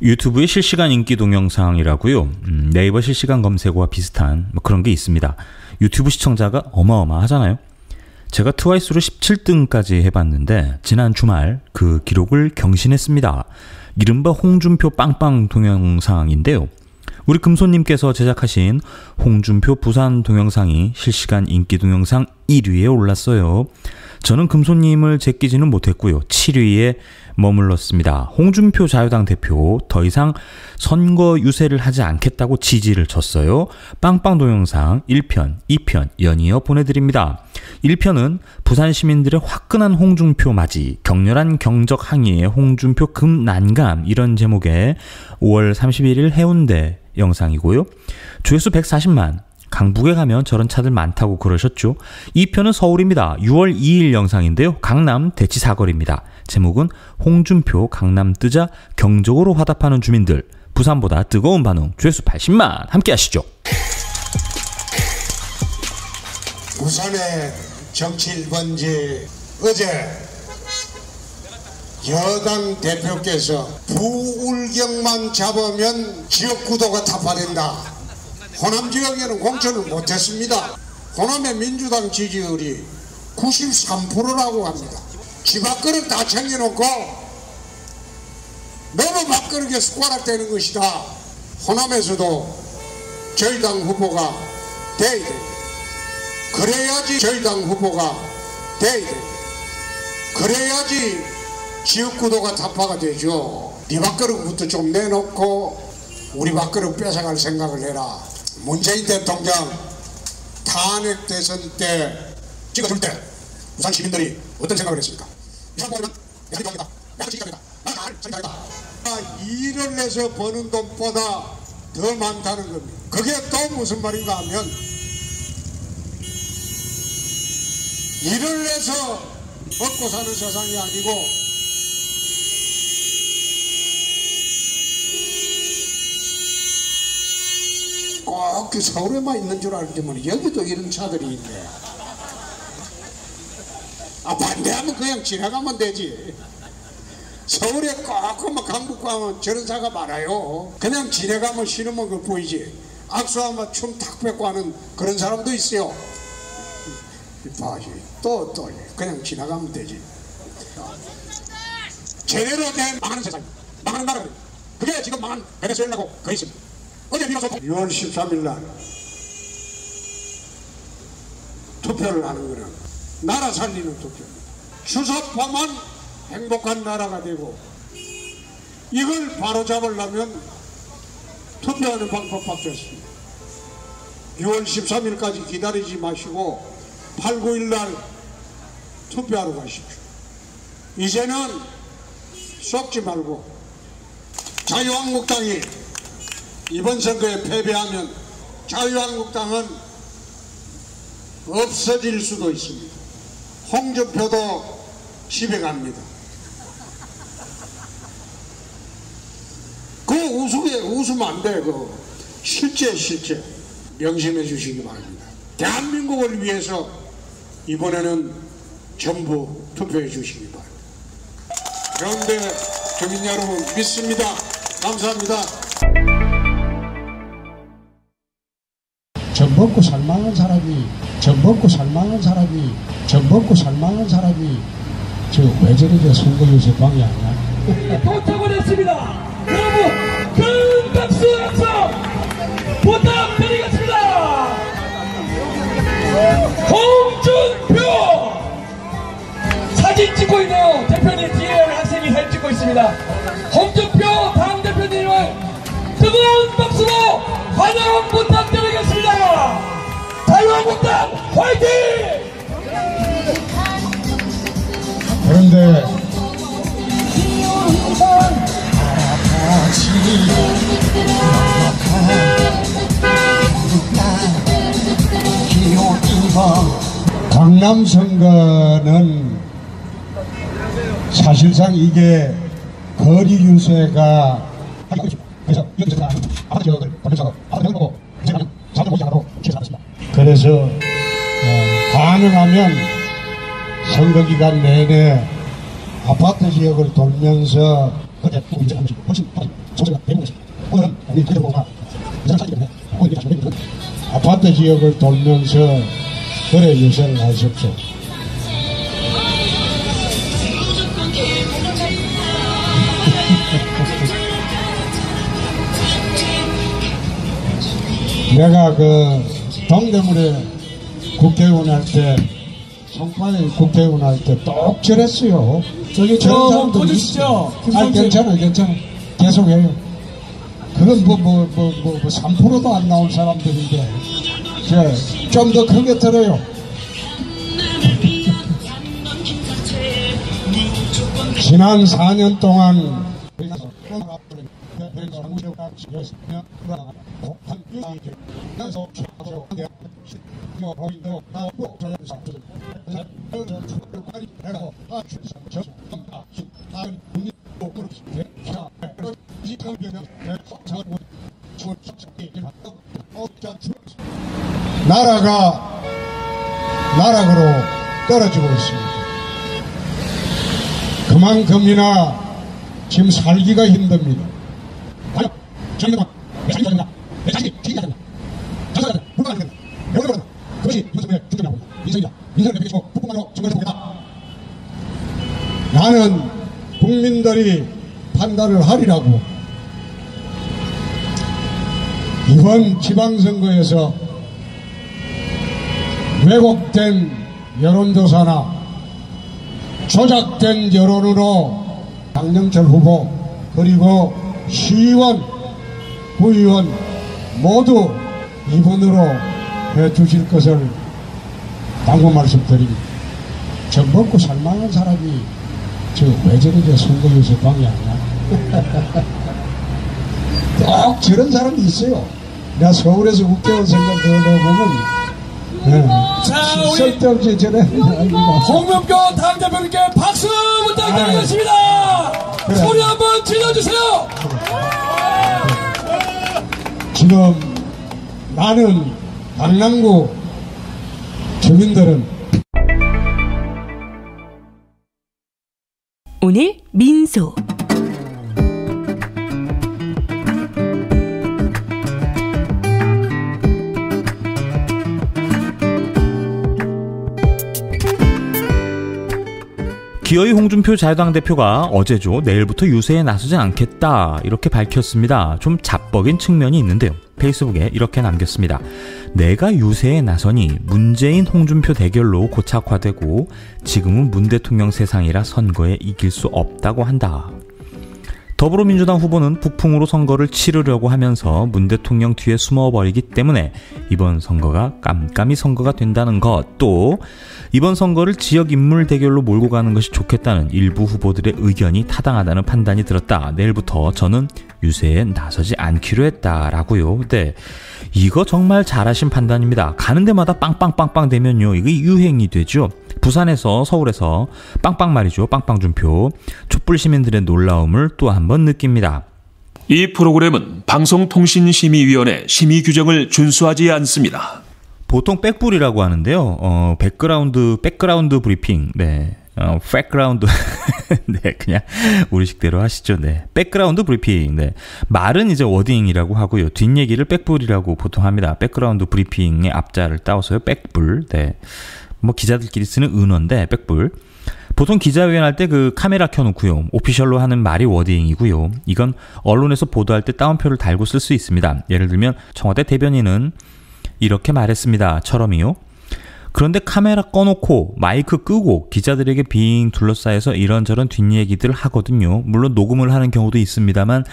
유튜브의 실시간 인기 동영상이라고요. 네이버 실시간 검색어와 비슷한 그런 게 있습니다. 유튜브 시청자가 어마어마하잖아요. 제가 트와이스로 17등까지 해봤는데 지난 주말 그 기록을 경신했습니다. 이른바 홍준표 빵빵 동영상인데요. 우리 금손님께서 제작하신 홍준표 부산 동영상이 실시간 인기 동영상 1위에 올랐어요. 저는 금손님을 제끼지는 못했고요. 7위에 머물렀습니다. 홍준표 자유당 대표 더 이상 선거 유세를 하지 않겠다고 지지를 쳤어요. 빵빵 동영상 1편, 2편 연이어 보내드립니다. 1편은 부산 시민들의 화끈한 홍준표 맞이, 격렬한 경적 항의에 홍준표 금난감 이런 제목의 5월 31일 해운대 영상이고요. 조회수 140만. 강북에 가면 저런 차들 많다고 그러셨죠. 2편은 서울입니다. 6월 2일 영상인데요. 강남 대치 사거리입니다. 제목은 홍준표 강남 뜨자 경적으로 화답하는 주민들. 부산보다 뜨거운 반응. 조회수 80만. 함께 하시죠. 부산의 정치 1번지 어제 여당 대표께서 부울경만 잡으면 지역구도가 타파된다. 호남 지역에는 공천을 못했습니다. 호남의 민주당 지지율이 93%라고 합니다. 집 앞그릇 다 챙겨놓고 너무 밥그릇에 숟가락 대는 것이다. 호남에서도 저희 당 후보가 돼야 됩니다. 그래야지 저희 당 후보가 돼야 됩니다. 그래야지 지역구도가 타파가 되죠. 네 밥그릇부터 좀 내놓고 우리 밥그릇 뺏어갈 생각을 해라. 문재인 대통령 탄핵 대선 때 찍어줄 때 부산 시민들이 어떤 생각을 했습니까? 이 사람 보면 내가 지지합니다. 내가 지지합니다. 내가 잘 지지합니다. 일을 해서 버는 돈보다 더 많다는 겁니다. 그게 또 무슨 말인가 하면 일을 해서 먹고 사는 세상이 아니고 꼭 그 서울에만 있는 줄 알지만 여기도 이런 차들이 있네. 반대하면 그냥 지나가면 되지. 서울에 꼭 강북 가면 저런 차가 많아요. 그냥 지나가면 싫으면 그 보이지. 악수하면 춤 탁 뺏고 하는 그런 사람도 있어요. 또 그냥 지나가면 되지. 제대로 된 망하는 세상, 망하는 나라. 그게 지금 망한 베네수엘라고 그 있습니다. 어제 비로소 6월 13일 날 투표를 하는 거는 나라 살리는 투표입니다. 주사파만 행복한 나라가 되고 이걸 바로잡으려면 투표하는 방법밖에 없습니다. 6월 13일까지 기다리지 마시고 8, 9일 날 투표하러 가십시오. 이제는 속지 말고 자유한국당이 이번 선거에 패배하면 자유한국당은 없어질 수도 있습니다. 홍준표도 집에 갑니다. 그 웃으면 안 돼. 그 실제 명심해 주시기 바랍니다. 대한민국을 위해서 이번에는 전부 투표해 주시기 바랍니다. 그런데 주민 여러분 믿습니다. 감사합니다. 전 먹고 살만한 사람이 저 왜 저렇게 선거 유세 방해하냐? 도착을 했습니다. 여러분 큰 박수 함성 부탁드리겠습니다. 홍준표 사진 찍고 있네요. 대표님 뒤에 학생이 사진 찍고 있습니다. 홍준표 당대표님을 뜨거운 박수로 환영 부탁드리겠습니다. 자유한국당 화이팅! 그런데 강남 선거는 사실상 이게 거리 유세가 그래서 여기서 아파트 지역을 돌면서 아파트 보고 자주 보지 않고 계산했습니다. 그래서 가능하면 선거 기간 내내 아파트 지역을 돌면서 그때 문제가 훨씬 정세가 아파트 지역을 돌면서 거래 유세를 하셨죠. 내가 그 동대문에 국회의원 할 때, 송파에 국회의원 할 때 똑 저랬어요. 저기 저 꺼주시죠. 아니 괜찮아. 계속해요. 그건 3%도 안 나온 사람들인데 좀 더 크게 들어요. 지난 4년 동안 나라가 나락으로 떨어지고 있습니다. 그만큼이나 지금 살기가 힘듭니다. 과연 정의가 내 자신이 된다. 내 자신이 지키지 않는다. 자살한다. 불가능한 된다. 여러분 그것이 이것을 주장하고 있다. 인생이다. 인생을 내비치고 북한으로 정의를 보겠다. 나는 국민들이 판단을 하리라고 이번 지방선거에서 왜곡된 여론조사나 조작된 여론으로 장영철 후보 그리고 시의원, 구의원 모두 2번으로 해주실 것을 당부 말씀드립니다. 저 먹고 살만한 사람이 저 왜 저렇게 선거에서 방해하냐. 꼭 저런 사람이 있어요. 내가 서울에서 국회의원 선거 들어보면 쓸데없이 저래. 홍명표 당대표님께 박수 부탁드리겠습니다. 그래. 소리 한번 질러주세요. 지금 나는 강남구 주민들은 오늘 민소 기어이 홍준표 자유당 대표가 어제죠. 내일부터 유세에 나서지 않겠다 이렇게 밝혔습니다. 좀 자뻑인 측면이 있는데요. 페이스북에 이렇게 남겼습니다. 내가 유세에 나서니 문재인 홍준표 대결로 고착화되고 지금은 문 대통령 세상이라 선거에 이길 수 없다고 한다. 더불어민주당 후보는 북풍으로 선거를 치르려고 하면서 문 대통령 뒤에 숨어버리기 때문에 이번 선거가 깜깜이 선거가 된다는 것, 또 이번 선거를 지역 인물 대결로 몰고 가는 것이 좋겠다는 일부 후보들의 의견이 타당하다는 판단이 들었다. 내일부터 저는 유세에 나서지 않기로 했다라고요. 네, 이거 정말 잘하신 판단입니다. 가는 데마다 빵빵빵빵 되면요, 이게 유행이 되죠. 부산에서 서울에서 빵빵 말이죠. 빵빵준표. 촛불 시민들의 놀라움을 또 한 번 느낍니다. 이 프로그램은 방송통신심의위원회 심의 규정을 준수하지 않습니다. 보통 백불이라고 하는데요. 백그라운드 브리핑. 네. 백그라운드. 네, 그냥 우리식대로 하시죠. 네. 백그라운드 브리핑. 네. 말은 이제 워딩이라고 하고요. 뒷얘기를 백불이라고 보통 합니다. 백그라운드 브리핑의 앞자를 따와서요. 백불. 네. 뭐 기자들끼리 쓰는 은어인데 백불. 보통 기자회견 할 때 그 카메라 켜놓고요. 오피셜로 하는 말이 워딩이고요. 이건 언론에서 보도할 때 따옴표를 달고 쓸 수 있습니다. 예를 들면 청와대 대변인은 이렇게 말했습니다. 처럼이요. 그런데 카메라 꺼놓고 마이크 끄고 기자들에게 빙 둘러싸여서 이런저런 뒷얘기들 하거든요. 물론 녹음을 하는 경우도 있습니다만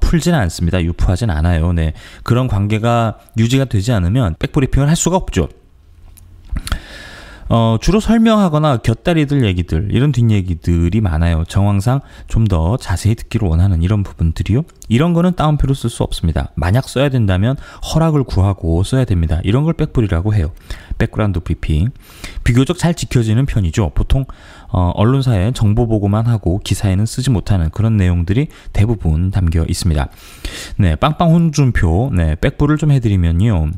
풀지는 않습니다. 유포하진 않아요. 네. 그런 관계가 유지가 되지 않으면 백브리핑을 할 수가 없죠. 주로 설명하거나 곁다리들 얘기들, 이런 뒷얘기들이 많아요. 정황상 좀 더 자세히 듣기를 원하는 이런 부분들이요. 이런 거는 따옴표로 쓸 수 없습니다. 만약 써야 된다면 허락을 구하고 써야 됩니다. 이런 걸 백불이라고 해요. 백그라운드 브리핑. 비교적 잘 지켜지는 편이죠. 보통 언론사에 정보 보고만 하고 기사에는 쓰지 못하는 그런 내용들이 대부분 담겨 있습니다. 네, 빵빵 홍준표. 네, 백불을 좀 해드리면요.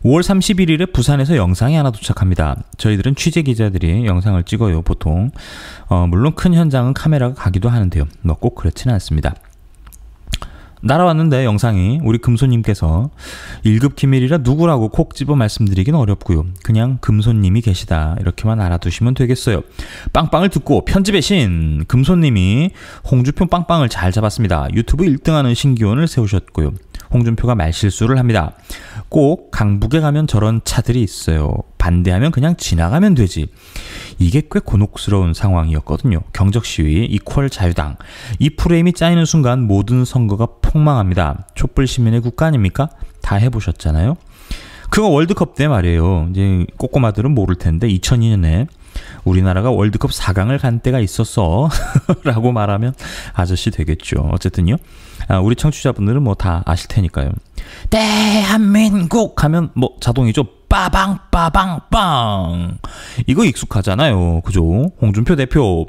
5월 31일에 부산에서 영상이 하나 도착합니다. 저희들은 취재 기자들이 영상을 찍어요, 보통. 물론 큰 현장은 카메라가 가기도 하는데요. 뭐 꼭 그렇지는 않습니다. 날아왔는데 영상이 우리 금손님께서 1급 기밀이라 누구라고 콕 집어 말씀드리긴 어렵고요. 그냥 금손님이 계시다 이렇게만 알아두시면 되겠어요. 빵빵을 듣고 편집의 신 금손님이 홍준표 빵빵을 잘 잡았습니다. 유튜브 1등하는 신기원을 세우셨고요. 홍준표가 말실수를 합니다. 꼭 강북에 가면 저런 차들이 있어요. 반대하면 그냥 지나가면 되지. 이게 꽤 곤혹스러운 상황이었거든요. 경적 시위, 이퀄 자유당. 이 프레임이 짜이는 순간 모든 선거가 폭망합니다. 촛불 시민의 국가 아닙니까? 다 해보셨잖아요. 그거 월드컵 때 말이에요. 이제 꼬꼬마들은 모를 텐데 2002년에 우리나라가 월드컵 4강을 간 때가 있었어 라고 말하면 아저씨 되겠죠. 어쨌든요. 우리 청취자분들은 뭐 다 아실 테니까요. 대한민국 하면 뭐 자동이죠. 빠방 빠방빵. 이거 익숙하잖아요. 그죠? 홍준표 대표.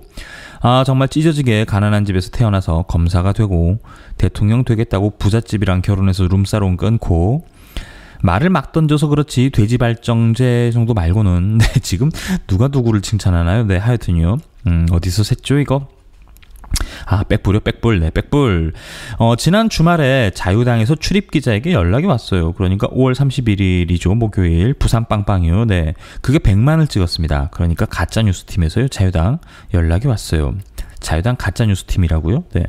정말 찢어지게 가난한 집에서 태어나서 검사가 되고 대통령 되겠다고 부잣집이랑 결혼해서 룸사롱 끊고 말을 막 던져서 그렇지 돼지 발정제 정도 말고는 네, 지금 누가 누구를 칭찬하나요? 네, 하여튼요. 어디서 샜죠 이거? 백불이요? 백불. 네, 백불. 지난 주말에 자유당에서 출입기자에게 연락이 왔어요. 그러니까 5월 31일이죠. 목요일. 부산 빵빵이요. 네. 그게 100만을 찍었습니다. 그러니까 가짜뉴스팀에서요. 자유당 연락이 왔어요. 자유당 가짜뉴스팀이라고요? 네.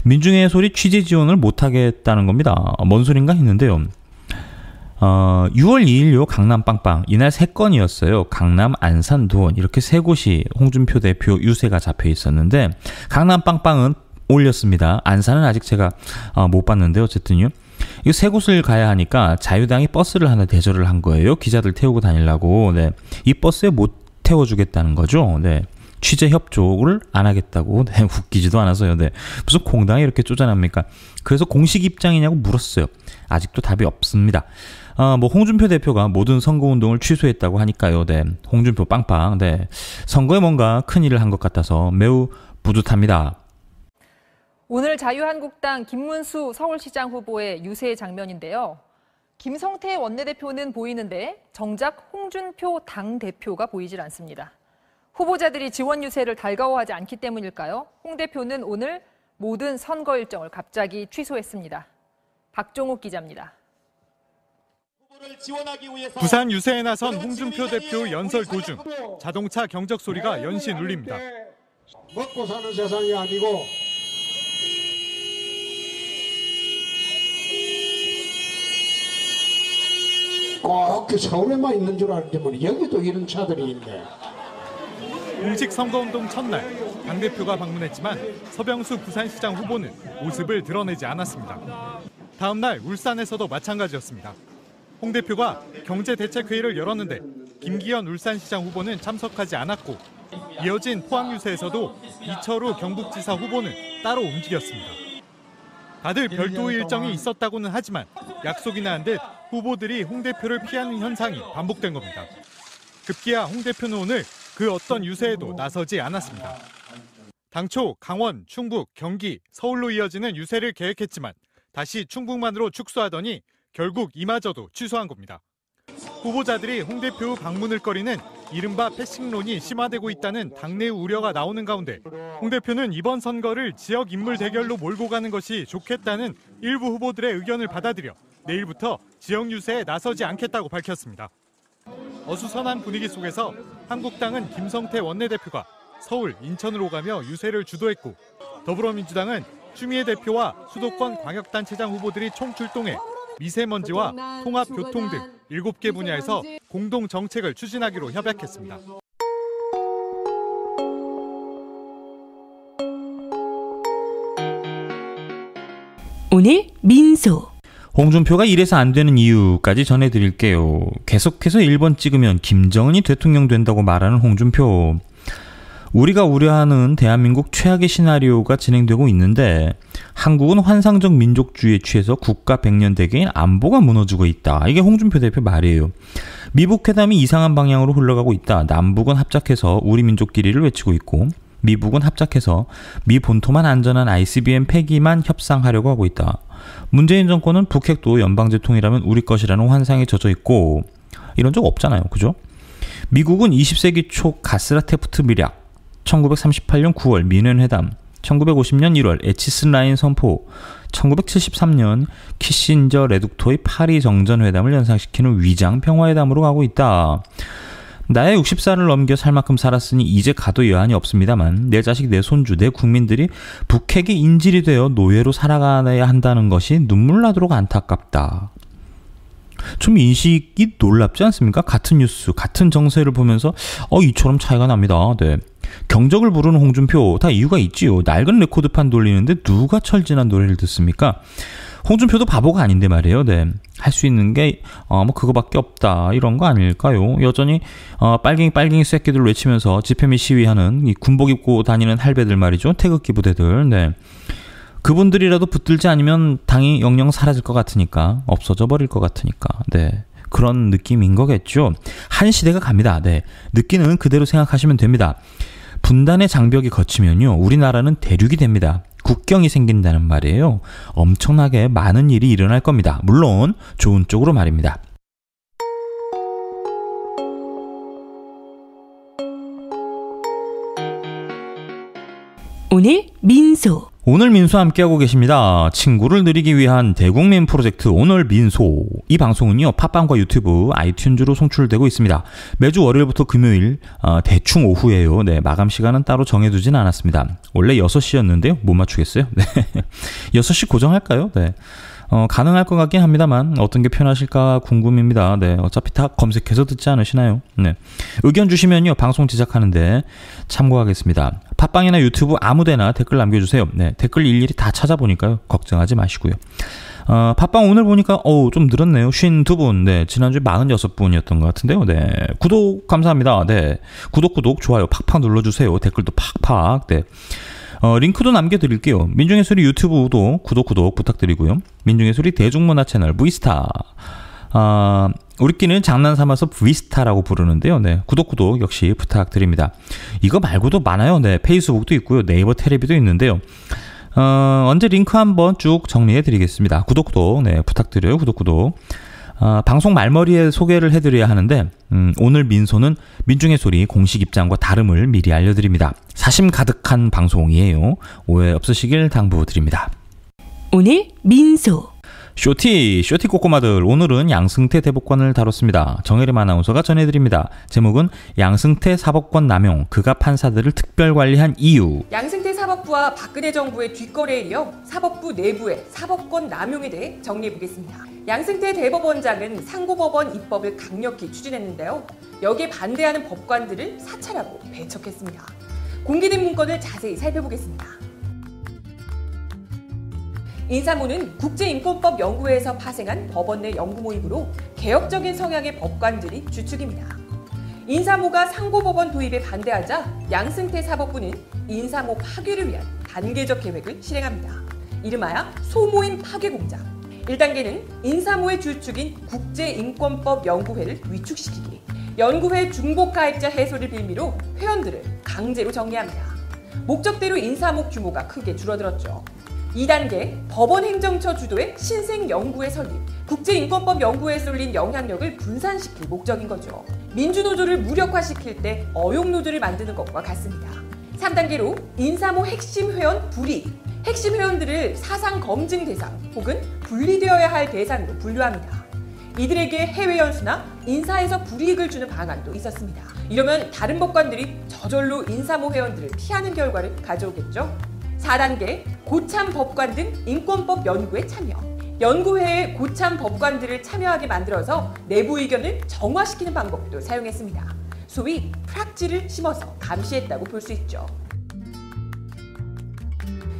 민중의 소리 취재 지원을 못하겠다는 겁니다. 뭔 소린가 했는데요. 6월 2일요 강남 빵빵 이날 3건이었어요. 강남, 안산, 도원 이렇게 3곳이 홍준표 대표 유세가 잡혀 있었는데 강남 빵빵은 올렸습니다. 안산은 아직 제가 못 봤는데 어쨌든요. 이 3곳을 가야 하니까 자유당이 버스를 하나 대절을 한 거예요. 기자들 태우고 다니려고. 네. 이 버스에 못 태워주겠다는 거죠. 네. 취재 협조를 안 하겠다고. 네. 웃기지도 않아서요. 네. 무슨 공당이 이렇게 쪼잔합니까? 그래서 공식 입장이냐고 물었어요. 아직도 답이 없습니다. 뭐 홍준표 대표가 모든 선거운동을 취소했다고 하니까요. 네, 홍준표 빵빵. 네, 선거에 뭔가 큰일을 한 것 같아서 매우 뿌듯합니다. 오늘 자유한국당 김문수 서울시장 후보의 유세 장면인데요. 김성태 원내대표는 보이는데 정작 홍준표 당대표가 보이질 않습니다. 후보자들이 지원 유세를 달가워하지 않기 때문일까요? 홍 대표는 오늘 모든 선거 일정을 갑자기 취소했습니다. 박종욱 기자입니다. 부산 유세에 나선 홍준표 대표 연설 도중 자동차 경적 소리가 연신 울립니다. 먹고 사는 세상이 아니고 꼭 서울에만 있는 줄 알았더니 여기도 이런 차들이 있네. 공식 선거운동 첫날 당대표가 방문했지만 서병수 부산시장 후보는 모습을 드러내지 않았습니다. 다음 날 울산에서도 마찬가지였습니다. 홍 대표가 경제대책회의를 열었는데 김기현 울산시장 후보는 참석하지 않았고 이어진 포항 유세에서도 이철우 경북지사 후보는 따로 움직였습니다. 다들 별도의 일정이 있었다고는 하지만 약속이나 한 듯 후보들이 홍 대표를 피하는 현상이 반복된 겁니다. 급기야 홍 대표는 오늘 그 어떤 유세에도 나서지 않았습니다. 당초 강원, 충북, 경기, 서울로 이어지는 유세를 계획했지만 다시 충북만으로 축소하더니 결국 이마저도 취소한 겁니다. 후보자들이 홍 대표 방문을 꺼리는 이른바 패싱론이 심화되고 있다는 당내 우려가 나오는 가운데 홍 대표는 이번 선거를 지역 인물 대결로 몰고 가는 것이 좋겠다는 일부 후보들의 의견을 받아들여 내일부터 지역 유세에 나서지 않겠다고 밝혔습니다. 어수선한 분위기 속에서 한국당은 김성태 원내대표가 서울, 인천으로 가며 유세를 주도했고 더불어민주당은 추미애 대표와 수도권 광역단체장 후보들이 총출동해 미세먼지와 통합, 교통 등 7개 분야에서 공동 정책을 추진하기로 협약했습니다. 오늘 민소. 홍준표가 이래서 안 되는 이유까지 전해드릴게요. 계속해서 1번 찍으면 김정은이 대통령 된다고 말하는 홍준표. 우리가 우려하는 대한민국 최악의 시나리오가 진행되고 있는데 한국은 환상적 민족주의에 취해서 국가 백년대계인 안보가 무너지고 있다. 이게 홍준표 대표 말이에요. 미북 회담이 이상한 방향으로 흘러가고 있다. 남북은 합작해서 우리 민족끼리를 외치고 있고 미북은 합작해서 미 본토만 안전한 ICBM 폐기만 협상하려고 하고 있다. 문재인 정권은 북핵도 연방제통이라면 우리 것이라는 환상에 젖어 있고 이런 적 없잖아요. 그죠? 미국은 20세기 초 가스라 테프트 밀약 1938년 9월 미넨 회담, 1950년 1월 에치슨 라인 선포, 1973년 키신저 레둑토의 파리 정전회담을 연상시키는 위장 평화회담으로 가고 있다. 나의 60살을 넘겨 살 만큼 살았으니 이제 가도 여한이 없습니다만 내 자식, 내 손주, 내 국민들이 북핵의 인질이 되어 노예로 살아가야 한다는 것이 눈물 나도록 안타깝다. 좀 인식이 놀랍지 않습니까? 같은 뉴스, 같은 정세를 보면서 이처럼 차이가 납니다. 네. 경적을 부르는 홍준표, 다 이유가 있지요. 낡은 레코드판 돌리는데 누가 철진한 노래를 듣습니까? 홍준표도 바보가 아닌데 말이에요. 네. 할 수 있는 게 그거밖에 없다, 이런 거 아닐까요? 여전히 빨갱이 새끼들 외치면서 집회 및 시위하는 이 군복 입고 다니는 할배들 말이죠. 태극기 부대들. 네. 그분들이라도 붙들지 않으면 당이 영영 사라질 것 같으니까, 없어져 버릴 것 같으니까. 네. 그런 느낌인 거겠죠. 한 시대가 갑니다. 네. 느끼는 그대로 생각하시면 됩니다. 분단의 장벽이 거치면요, 우리나라는 대륙이 됩니다. 국경이 생긴다는 말이에요. 엄청나게 많은 일이 일어날 겁니다. 물론 좋은 쪽으로 말입니다. 오늘 민소. 오늘 민소 함께하고 계십니다. 친구를 늘리기 위한 대국민 프로젝트 오늘 민소. 이 방송은요, 팟빵과 유튜브, 아이튠즈로 송출되고 있습니다. 매주 월요일부터 금요일 대충 오후에요. 네, 마감 시간은 따로 정해두진 않았습니다. 원래 6시였는데요. 못 맞추겠어요? 네. 6시 고정할까요? 네. 가능할 것 같긴 합니다만 어떤 게 편하실까 궁금합니다. 네, 어차피 다 검색해서 듣지 않으시나요? 네. 의견 주시면요, 방송 제작하는데 참고하겠습니다. 팟빵이나 유튜브 아무데나 댓글 남겨주세요. 네, 댓글 일일이 다 찾아보니까요, 걱정하지 마시고요. 팟빵 오늘 보니까 좀 늘었네요. 52분. 네, 지난주에 46분이었던 것 같은데요. 네, 구독 감사합니다. 네, 구독 좋아요 팍팍 눌러주세요. 댓글도 팍팍. 네. 링크도 남겨드릴게요. 민중의 소리 유튜브도 구독 부탁드리고요. 민중의 소리 대중문화 채널 V스타, 우리끼리는 장난 삼아서 V스타라고 부르는데요. 네, 구독 역시 부탁드립니다. 이거 말고도 많아요. 네, 페이스북도 있고요. 네이버 텔레비도 있는데요. 언제 링크 한번 쭉 정리해드리겠습니다. 구독 네, 부탁드려요. 구독. 방송 말머리에 소개를 해드려야 하는데 오늘 민소는 민중의 소리 공식 입장과 다름을 미리 알려드립니다. 사심 가득한 방송이에요. 오해 없으시길 당부드립니다. 오늘 민소. 쇼티 꼬꼬마들, 오늘은 양승태 대법관을 다뤘습니다. 정혜림 아나운서가 전해드립니다. 제목은 양승태 사법권 남용, 그가 판사들을 특별 관리한 이유. 양승태 사법부와 박근혜 정부의 뒷거래에 이어 사법부 내부의 사법권 남용에 대해 정리해보겠습니다. 양승태 대법원장은 상고법원 입법을 강력히 추진했는데요. 여기에 반대하는 법관들을 사찰하고 배척했습니다. 공개된 문건을 자세히 살펴보겠습니다. 인사모는 국제인권법연구회에서 파생한 법원 내 연구 모임으로 개혁적인 성향의 법관들이 주축입니다. 인사모가 상고법원 도입에 반대하자 양승태 사법부는 인사모 파괴를 위한 단계적 계획을 실행합니다. 이름하여 소모임 파괴 공작. 1단계는 인사모의 주축인 국제인권법연구회를 위축시키기, 연구회 중복가입자 해소를 빌미로 회원들을 강제로 정리합니다. 목적대로 인사모 규모가 크게 줄어들었죠. 2단계, 법원행정처 주도의 신생연구회 설립, 국제인권법연구회에 쏠린 영향력을 분산시킬 목적인 거죠. 민주노조를 무력화시킬 때 어용노조를 만드는 것과 같습니다. 3단계로 인사모 핵심 회원 불이익, 핵심 회원들을 사상 검증 대상 혹은 분리되어야 할 대상으로 분류합니다. 이들에게 해외 연수나 인사에서 불이익을 주는 방안도 있었습니다. 이러면 다른 법관들이 저절로 인사모 회원들을 피하는 결과를 가져오겠죠. 4단계, 고참 법관 등 인권법 연구에 참여. 연구회에 고참 법관들을 참여하게 만들어서 내부 의견을 정화시키는 방법도 사용했습니다. 소위 프락지를 심어서 감시했다고 볼 수 있죠.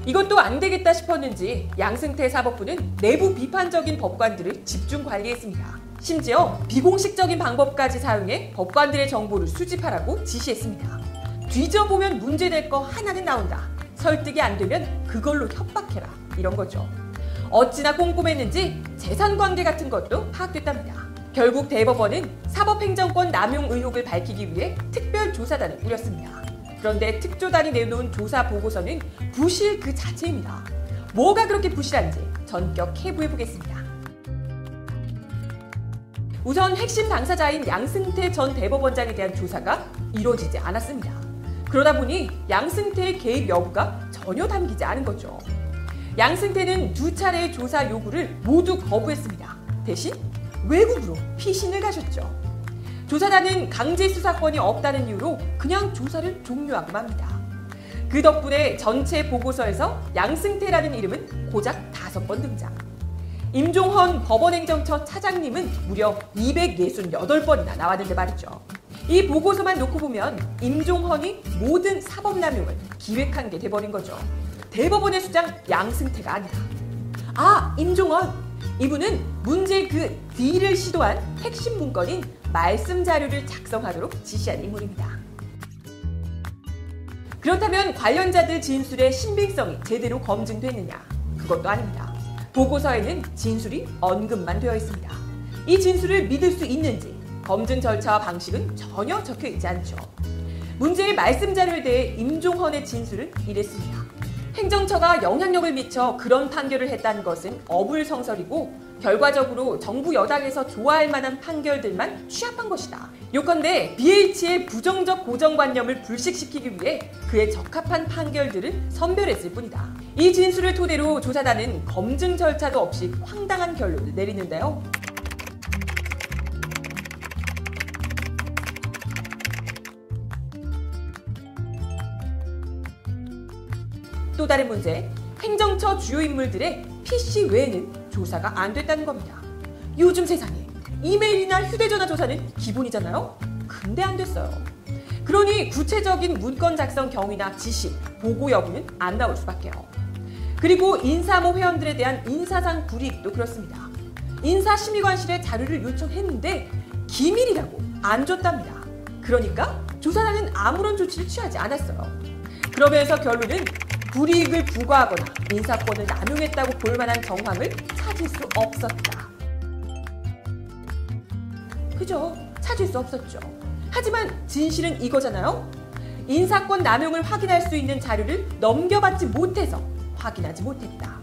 이것도 안 되겠다 싶었는지 양승태 사법부는 내부 비판적인 법관들을 집중 관리했습니다. 심지어 비공식적인 방법까지 사용해 법관들의 정보를 수집하라고 지시했습니다. 뒤져보면 문제될 거 하나는 나온다. 설득이 안 되면 그걸로 협박해라. 이런 거죠. 어찌나 꼼꼼했는지 재산관계 같은 것도 파악됐답니다. 결국 대법원은 사법행정권 남용 의혹을 밝히기 위해 특별조사단을 꾸렸습니다. 그런데 특조단이 내놓은 조사 보고서는 부실 그 자체입니다. 뭐가 그렇게 부실한지 전격 해부해보겠습니다. 우선 핵심 당사자인 양승태 전 대법원장에 대한 조사가 이루어지지 않았습니다. 그러다 보니 양승태의 개입 여부가 전혀 담기지 않은 거죠. 양승태는 2차례의 조사 요구를 모두 거부했습니다. 대신 외국으로 피신을 가셨죠. 조사단은 강제 수사권이 없다는 이유로 그냥 조사를 종료하고 맙니다. 그 덕분에 전체 보고서에서 양승태라는 이름은 고작 5번 등장. 임종헌 법원행정처 차장님은 무려 268번이나 나왔는데 말이죠. 이 보고서만 놓고 보면 임종헌이 모든 사법남용을 기획한 게 돼버린 거죠. 대법원의 수장 양승태가 아니라. 임종헌! 이분은 문제의 그 딜을 시도한 핵심 문건인 말씀 자료를 작성하도록 지시한 인물입니다. 그렇다면 관련자들 진술의 신빙성이 제대로 검증됐느냐? 그것도 아닙니다. 보고서에는 진술이 언급만 되어 있습니다. 이 진술을 믿을 수 있는지 검증 절차와 방식은 전혀 적혀 있지 않죠. 문제의 말씀 자료에 대해 임종헌의 진술은 이랬습니다. 행정처가 영향력을 미쳐 그런 판결을 했다는 것은 어불성설이고 결과적으로 정부 여당에서 좋아할 만한 판결들만 취합한 것이다. 요컨대 BH의 부정적 고정관념을 불식시키기 위해 그에 적합한 판결들을 선별했을 뿐이다. 이 진술을 토대로 조사단은 검증 절차도 없이 황당한 결론을 내리는데요. 또 다른 문제, 행정처 주요 인물들의 PC 외에는 조사가 안 됐다는 겁니다. 요즘 세상에 이메일이나 휴대전화 조사는 기본이잖아요? 근데 안 됐어요. 그러니 구체적인 문건 작성 경위나 지시, 보고 여부는 안 나올 수밖에요. 그리고 인사모 회원들에 대한 인사상 불이익도 그렇습니다. 인사심의관실에 자료를 요청했는데 기밀이라고 안 줬답니다. 그러니까 조사단은 아무런 조치를 취하지 않았어요. 그러면서 결론은 불이익을 부과하거나 인사권을 남용했다고 볼 만한 정황을 찾을 수 없었다. 그죠? 찾을 수 없었죠. 하지만 진실은 이거잖아요. 인사권 남용을 확인할 수 있는 자료를 넘겨받지 못해서 확인하지 못했다.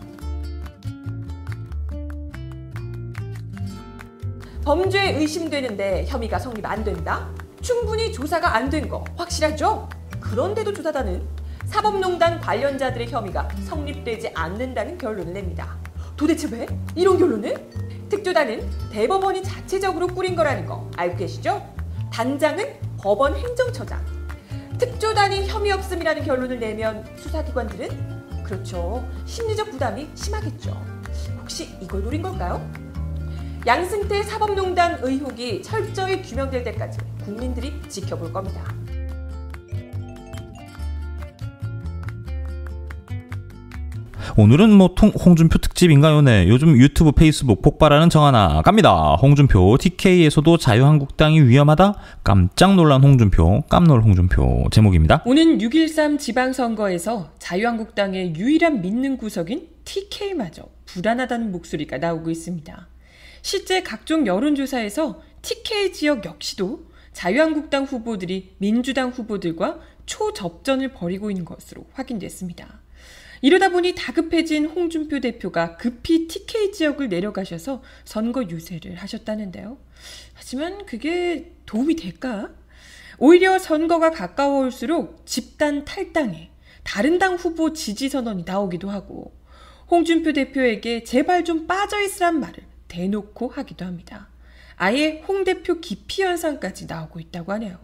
범죄에 의심되는데 혐의가 성립 안 된다? 충분히 조사가 안 된 거 확실하죠? 그런데도 조사단은 사법농단 관련자들의 혐의가 성립되지 않는다는 결론을 냅니다. 도대체 왜? 이런 결론을? 특조단은 대법원이 자체적으로 꾸린 거라는 거 알고 계시죠? 단장은 법원 행정처장. 특조단이 혐의 없음이라는 결론을 내면 수사기관들은? 그렇죠. 심리적 부담이 심하겠죠. 혹시 이걸 노린 걸까요? 양승태 사법농단 의혹이 철저히 규명될 때까지 국민들이 지켜볼 겁니다. 오늘은 홍준표 특집인가요? 네, 요즘 유튜브, 페이스북 폭발하는 정하나 갑니다. 홍준표, TK에서도 자유한국당이 위험하다? 깜짝 놀란 홍준표, 깜놀 홍준표 제목입니다. 오는 6.13 지방선거에서 자유한국당의 유일한 믿는 구석인 TK마저 불안하다는 목소리가 나오고 있습니다. 실제 각종 여론조사에서 TK 지역 역시도 자유한국당 후보들이 민주당 후보들과 초접전을 벌이고 있는 것으로 확인됐습니다. 이러다 보니 다급해진 홍준표 대표가 급히 TK 지역을 내려가셔서 선거 유세를 하셨다는데요. 하지만 그게 도움이 될까? 오히려 선거가 가까워올수록 집단 탈당에 다른 당 후보 지지 선언이 나오기도 하고 홍준표 대표에게 제발 좀 빠져있으란 말을 대놓고 하기도 합니다. 아예 홍 대표 기피 현상까지 나오고 있다고 하네요.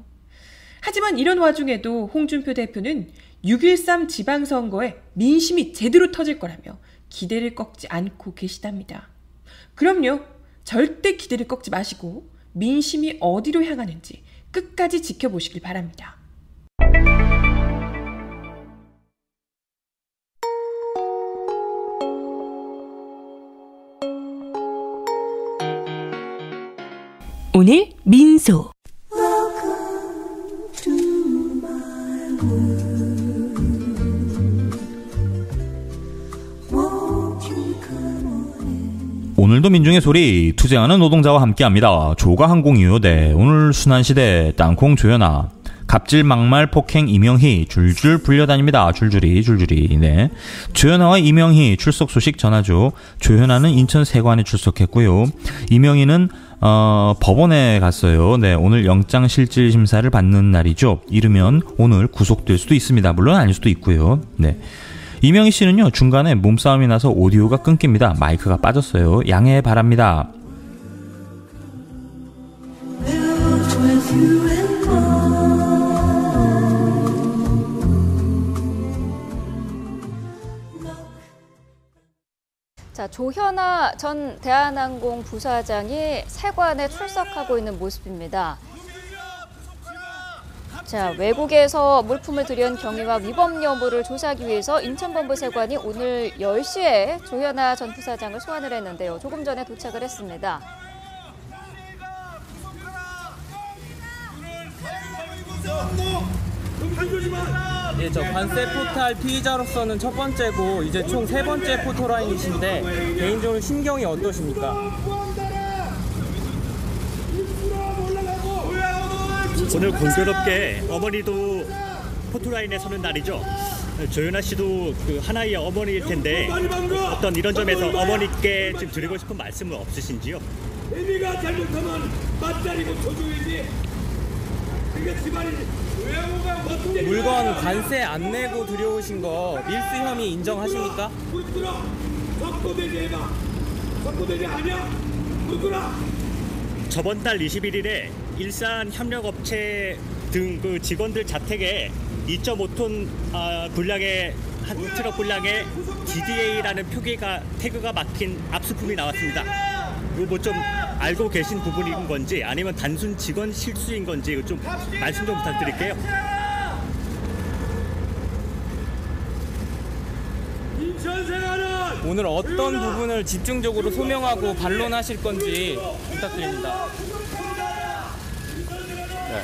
하지만 이런 와중에도 홍준표 대표는 6.13 지방선거에 민심이 제대로 터질 거라며 기대를 꺾지 않고 계시답니다. 그럼요. 절대 기대를 꺾지 마시고 민심이 어디로 향하는지 끝까지 지켜보시길 바랍니다. 오늘 민소. 오늘도 민중의 소리, 투쟁하는 노동자와 함께합니다. 조가항공유효대, 오늘 순환시대, 땅콩 조연아. 갑질, 막말, 폭행, 이명희 줄줄 불려다닙니다. 줄줄이. 네. 조현아와 이명희 출석 소식 전하죠. 조현아는 인천 세관에 출석했고요. 이명희는 법원에 갔어요. 네, 오늘 영장실질 심사를 받는 날이죠. 이르면 오늘 구속될 수도 있습니다. 물론 아닐 수도 있고요. 네. 이명희 씨는요, 중간에 몸싸움이 나서 오디오가 끊깁니다. 마이크가 빠졌어요. 양해 바랍니다. 자, 조현아 전 대한항공 부사장이 세관에 출석하고 있는 모습입니다. 자, 외국에서 물품을 들여온 경위와 위법 여부를 조사하기 위해서 인천본부 세관이 오늘 10시에 조현아 전 부사장을 소환을 했는데요. 조금 전에 도착을 했습니다. 예, 저 관세 포탈 피의자로서는 첫 번째고 이제 총 3번째 포토라인이신데 개인적으로 심경이 어떠십니까? 오늘 공교롭게 어머니도 포토라인에 서는 날이죠. 조현아 씨도 그 하나의 어머니일 텐데 어떤 이런 점에서 어머니께 좀 드리고 싶은 말씀은 없으신지요? 애미가 잘못하면 맞다리고 조종이지. 그러니까 집안이 물건 관세 안 내고 들여오신 거 밀수 혐의 인정하십니까? 석고대지 해봐. 석고대지 아니야? 누구라? 저번 달 21일에 일산 협력업체 등 그 직원들 자택에 2.5톤 분량의 한 트럭 분량의 DDA라는 태그가 막힌 압수품이 나왔습니다. 이거 뭐 좀 알고 계신 부분인 건지 아니면 단순 직원 실수인 건지 이거 좀 말씀 좀 부탁드릴게요. 오늘 어떤 부분을 집중적으로 소명하고 반론하실 건지 부탁드립니다. 네.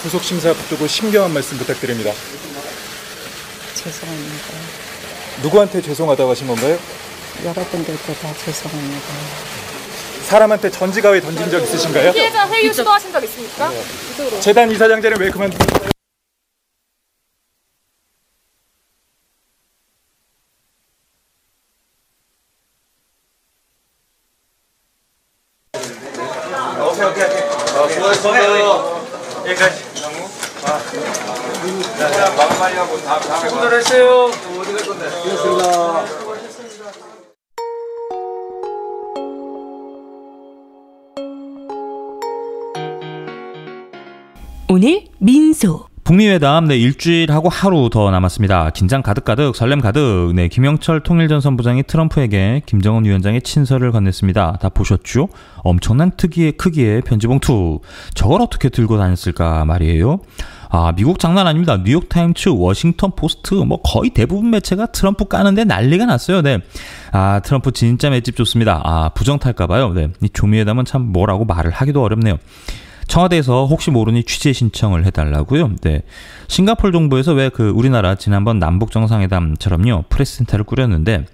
구속심사 앞두고 심경한 말씀 부탁드립니다. 죄송합니다. 누구한테 죄송하다고 하신 건가요? 여러분들께 다 죄송합니다. 사람한테 전지가위 던진 적 있으신가요? 피해자 회유 시도하신 적 있습니까? 네. 재단 이사장제는 왜 그만두셨어요? 오케이. 수고하셨어요. 여기까지. 마감만이 하고 다음에 수고들 했어요. 어디 갈 건데? 수고하셨습니다. 오늘 민소. 북미회담 일주일하고 하루 더 남았습니다. 긴장 가득가득, 설렘 가득. 네, 김영철 통일전선 부장이 트럼프에게 김정은 위원장의 친서를 건넸습니다. 다 보셨죠? 엄청난 크기의 편지봉투. 저걸 어떻게 들고 다녔을까 말이에요. 미국 장난 아닙니다. 뉴욕타임즈, 워싱턴 포스트, 거의 대부분 매체가 트럼프 까는데 난리가 났어요. 네. 트럼프 진짜 맷집 좋습니다. 부정탈까봐요. 네. 이 조미회담은 참 뭐라고 말을 하기도 어렵네요. 청와대에서 혹시 모르니 취재 신청을 해달라고요. 네. 싱가포르 정부에서 왜 우리나라 지난번 남북 정상회담처럼요 프레스센터를 꾸렸는데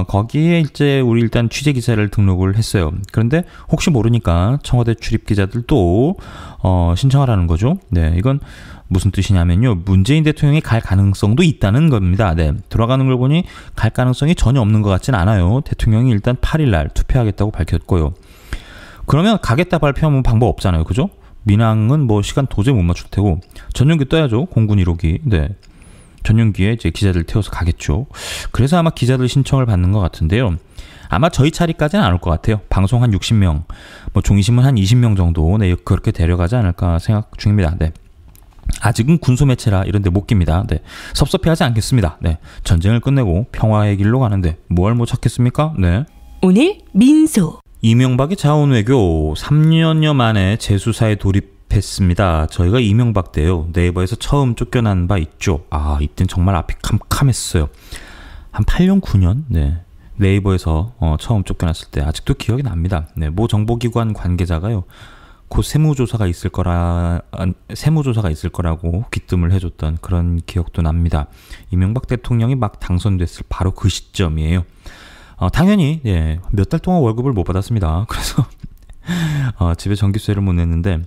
거기에 이제 우리 일단 취재 기자를 등록을 했어요. 그런데 혹시 모르니까 청와대 출입 기자들도 신청하라는 거죠. 네, 이건 무슨 뜻이냐면요, 문재인 대통령이 갈 가능성도 있다는 겁니다. 네, 돌아가는 걸 보니 갈 가능성이 전혀 없는 것 같진 않아요. 대통령이 일단 8일날 투표하겠다고 밝혔고요. 그러면 가겠다 발표하면 방법 없잖아요. 그죠? 민항은 시간 도저히 못 맞출 테고, 전용기 떠야죠. 공군 1호기. 네. 전용기에 이제 기자들 태워서 가겠죠. 그래서 아마 기자들 신청을 받는 것 같은데요. 아마 저희 차례까지는 안 올 것 같아요. 방송 한 60명, 종이신문 한 20명 정도, 네, 그렇게 데려가지 않을까 생각 중입니다. 네. 아직은 군소매체라 이런 데 못 깁니다. 네. 섭섭해하지 않겠습니다. 네. 전쟁을 끝내고 평화의 길로 가는데 뭘 못 찾겠습니까? 네. 오늘 민소. 이명박의 자원외교 3년여 만에 재수사에 돌입했습니다. 저희가 이명박 때요. 네이버에서 처음 쫓겨난 바 있죠. 아, 이땐 정말 앞이 캄캄했어요. 한 8년, 9년? 네. 네이버에서 처음 쫓겨났을 때 아직도 기억이 납니다. 네. 모 정보기관 관계자가요. 곧 세무조사가 있을 거라고 귀뜸을 해줬던 그런 기억도 납니다. 이명박 대통령이 막 당선됐을 바로 그 시점이에요. 당연히 몇 달 동안 월급을 못 받았습니다. 그래서 집에 전기세를 못 냈는데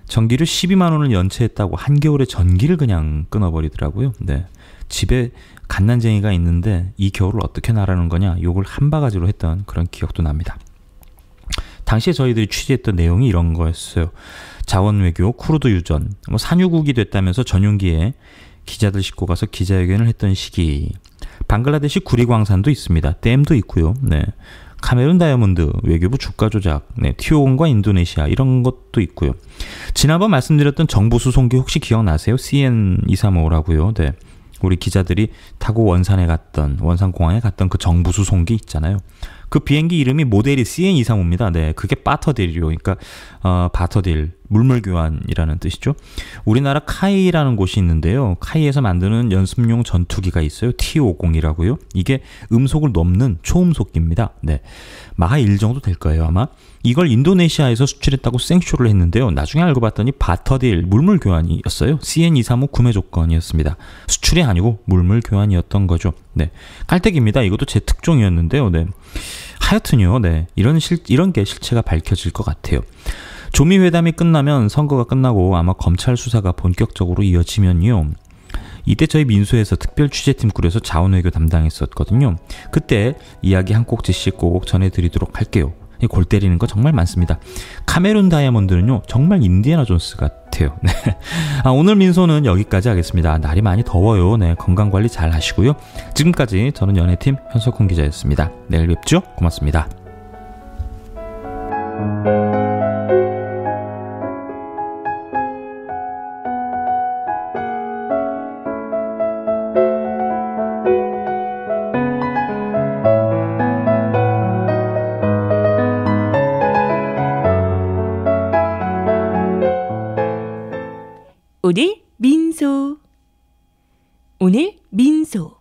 전기를 12만 원을 연체했다고 한겨울에 전기를 그냥 끊어버리더라고요. 네. 집에 갓난쟁이가 있는데 이 겨울을 어떻게 나라는 거냐 욕을 한 바가지로 했던 그런 기억도 납니다. 당시에 저희들이 취재했던 내용이 이런 거였어요. 자원외교, 쿠르드 유전, 산유국이 됐다면서 전용기에 기자들 싣고 가서 기자회견을 했던 시기. 방글라데시 구리광산도 있습니다. 댐도 있고요. 네. 카메룬 다이아몬드, 외교부 주가 조작, 네. 티오곤과 인도네시아 이런 것도 있고요. 지난번 말씀드렸던 정부 수송기 혹시 기억나세요? CN235라고요. 네. 우리 기자들이 타고 원산공항에 갔던 그 정부 수송기 있잖아요. 그 비행기 이름이 모델이 CN235입니다. 네, 그게 바터딜이요. 그러니까 바터딜, 물물교환이라는 뜻이죠. 우리나라 카이라는 곳이 있는데요. 카이에서 만드는 연습용 전투기가 있어요. T-50이라고요. 이게 음속을 넘는 초음속기입니다. 네, 마하 1 정도 될 거예요, 아마. 이걸 인도네시아에서 수출했다고 생쇼를 했는데요. 나중에 알고 봤더니 바터딜 물물교환이었어요. CN235 구매 조건이었습니다. 수출이 아니고 물물교환이었던 거죠. 네, 깔때기입니다. 이것도 제 특종이었는데요. 네. 하여튼요, 네. 이런 게 실체가 밝혀질 것 같아요. 조미 회담이 끝나면 선거가 끝나고 아마 검찰 수사가 본격적으로 이어지면요. 이때 저희 민소에서 특별 취재팀 꾸려서 자원외교 담당했었거든요. 그때 이야기 한 꼭지씩 꼭 전해드리도록 할게요. 골 때리는 거 정말 많습니다. 카메룬 다이아몬드는요, 정말 인디애나 존스 같아요. 네. 오늘 민소는 여기까지 하겠습니다. 날이 많이 더워요. 네, 건강관리 잘 하시고요. 지금까지 저는 연예팀 현석훈 기자였습니다. 내일 뵙죠. 고맙습니다. 오늘 민소. 오늘 민소.